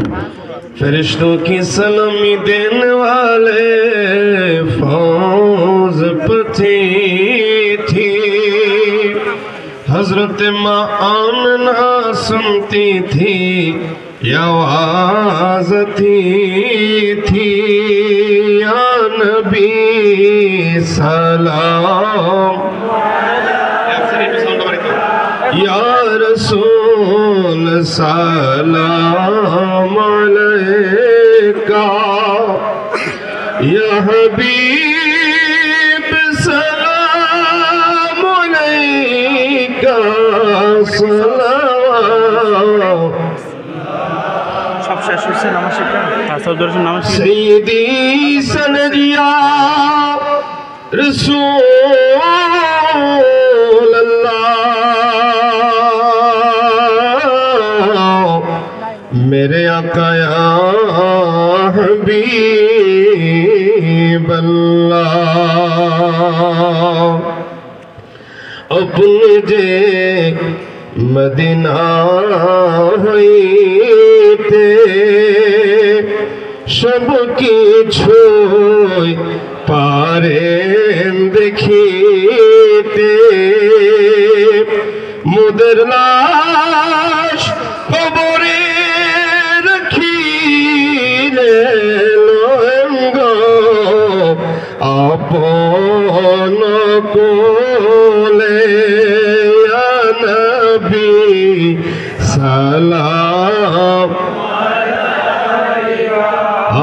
फरिश्तों की सलामी देने वाले फौज पथी थी। हजरत माँ आमना सुनती थी, आवाज थी या नबी सलाम, या रसूल सलाम अलैका, या हबीब सलाम अलैका सलाम। सैयदी सनदिया रसूल अल्लाह, मेरे आका या हबीब अल्लाह। अपने जे मदीना হইতে সবকি ছুঁই পারেন দেখিতে, মুদের লাশ কবরে রাখিলে লঙ্গ আপন কোলে, ইয়া নবী সালাম,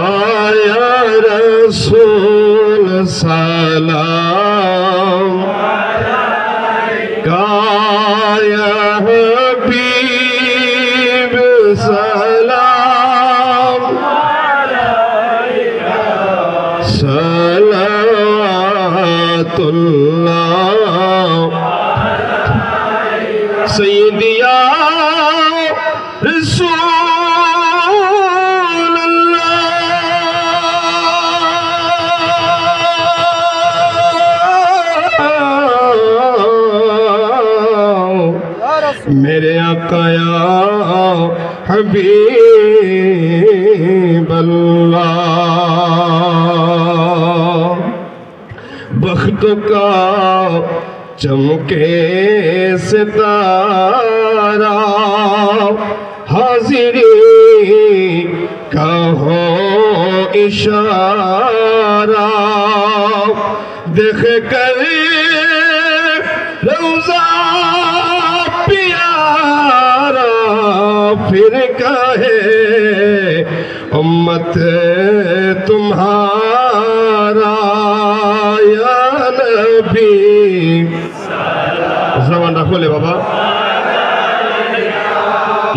আয়া রসুল সালাম, কায়া হবীব সালাম, সালাতুল্লাহ सैयदिया रसूल अल्लाह, मेरे आका या हबीब अल्लाह। बख्त का चमके सितारा, हाजिरी का हो इशारा, देख कर रौज़ा प्यारा, फिर कहे उम्मत तुम्हारा, या नबी ज़बान खोले बाबा,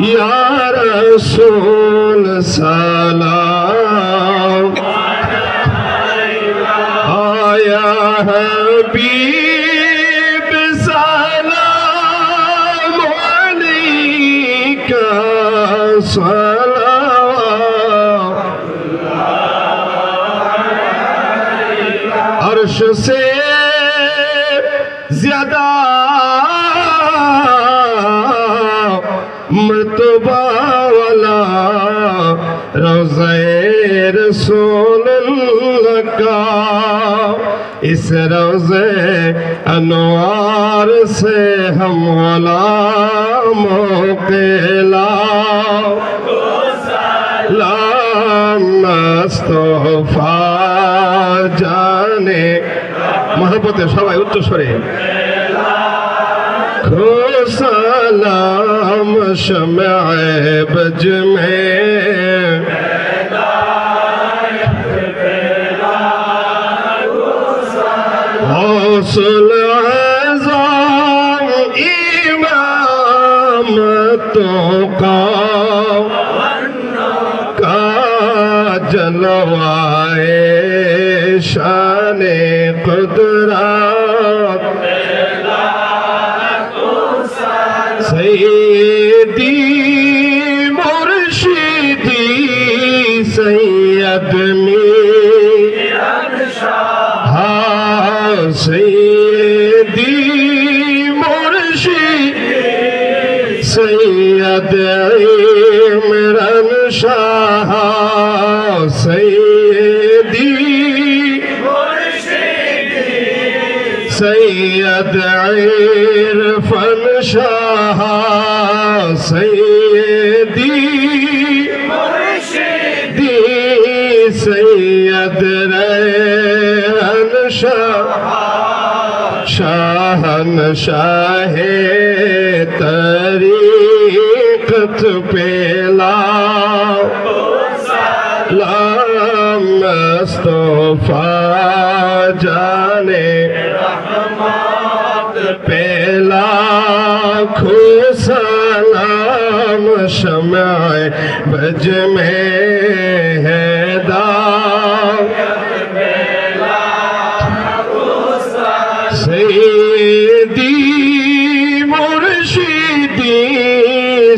या रसूल सलाम, आया हबीब सलाम अलैका सलाम। अर्श से ज्यादा मर्तबा वाला रोज़े रसूलुल्लाह का, इस रोज़े अनवार से हम गुलामों के लाम मुस्तफा जाने मोहब्बते सबाई उच्च स्वरे खो सलाम शम्अ बज में, हौसल आज़म इमामतों का जलवाए शाने कुदरत, सैयदी मुर्शिदी सैयद मीर हाँ, सैयदी मुर्शिद सैयद इमरान शाह सैयदी सैयद इरफान शाह सैयदी सैयद रैन शहनशाह तरीक़त पे लाम मुस्तफ़ा जाने पे लाखों सलाम शम्अ बज में है सैयदी मुर्शिदी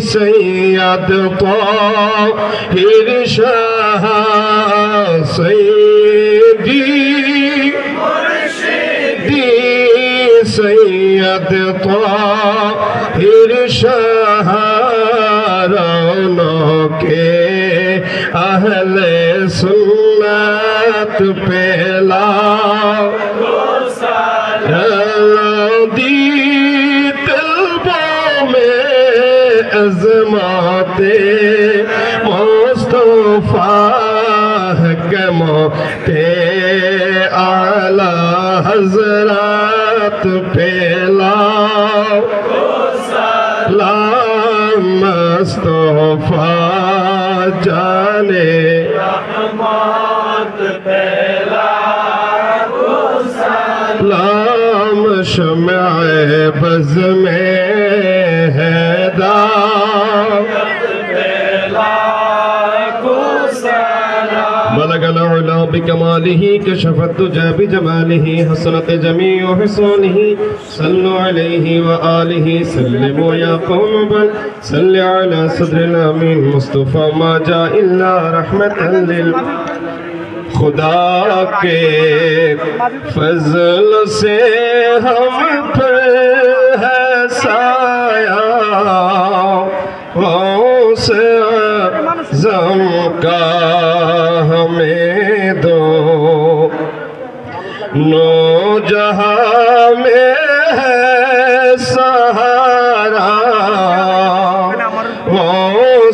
सैयद ताहिर शाह सैयदी मुर्शिदी सैयद ताहिर शाह रौनके अहले सुन्नत पे दी तलबों में अज़माते मुस्तफ़ा के मोते आला हज़रत पे लाम मुस्तफ़ा जाने लाम शम्अ बज़ में है बलगल उला बिकमालिही कशफत दुजा बिजमालिही हसनत जमीउ हुसूनिही सल्लु अलैहि व आलिहि सल्लिमु या कौम बल सल्लि अला सद्रिल अमीन मुस्तफ़ा मा जा इल्ला रहमतन लिल खुदा के फजल से हम पर है साया से आज़म का हमें दो नो जहां में है सहारा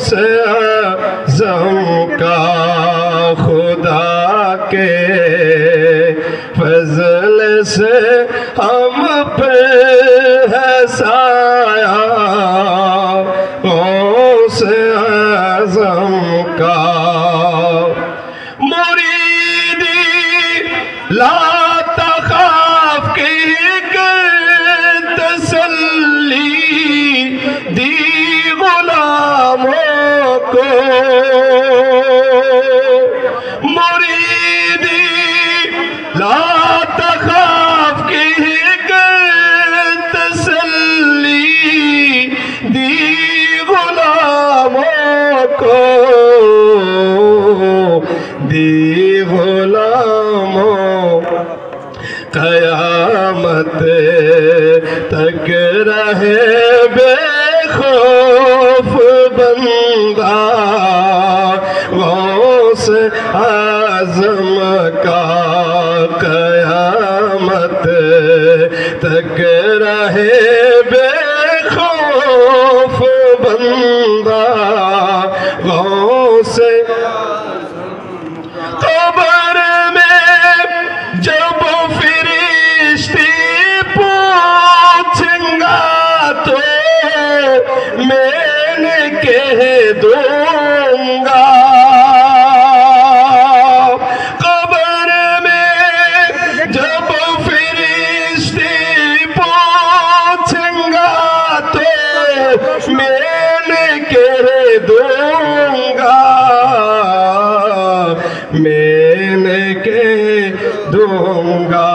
से आज़म का खुदा के फजल से हम पे है साया से आज़म का मुरीदी ला तख़ाफ की तसल्ली दी गुलामों को मुरीदी ला तख़ाफ की तसल्ली दी को दी गुलामों क़यामत तक रहे बेखौफ बंदा गौस आज़म का क़यामत तक रहे बेखौफ बंदा गौस कब्र में जब फरिश्ते पूछेंगा तो मैंने कह दूंगा कब्र में जब फरिश्ते पूछेंगा तो मैंने कह दूंगा मैंने कह दूंगा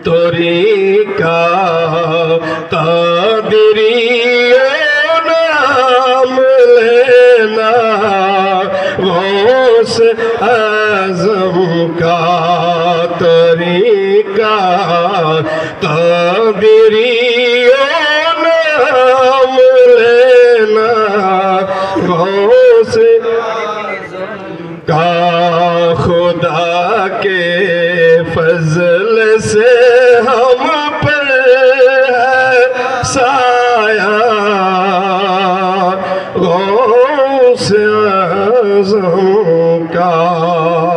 तरीका कादरी नाम लेना गौस आज़म का तरीका कादरी नाम लेना गौस का खुदा के फजल से हम पर है साया गौस आज़म का।